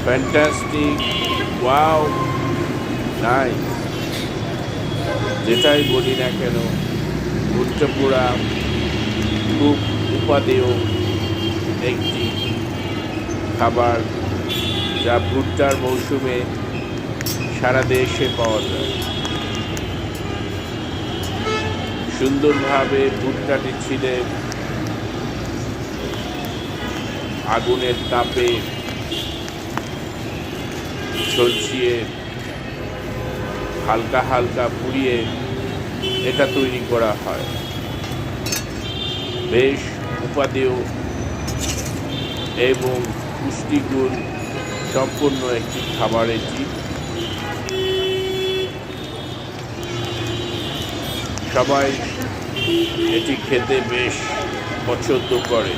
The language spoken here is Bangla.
Fantastic, wow, nice. যেটাই বলি না কেন, ভুট্টা পোড়া খুব উপাদেয় একটি খাবার, যা ভুট্টার মৌসুমে সারা দেশে পাওয়া যায়। সুন্দরভাবে ভুট্টাটি ছিলে আগুনের তাপে ঝলসিয়ে হালকা হালকা পুড়িয়ে এটা তৈরি করা হয়। বেশ উপাদেয় এবং পুষ্টিগুণ সম্পন্ন একটি খাবার এটি। সবাই এটি খেতে বেশ পছন্দ করে।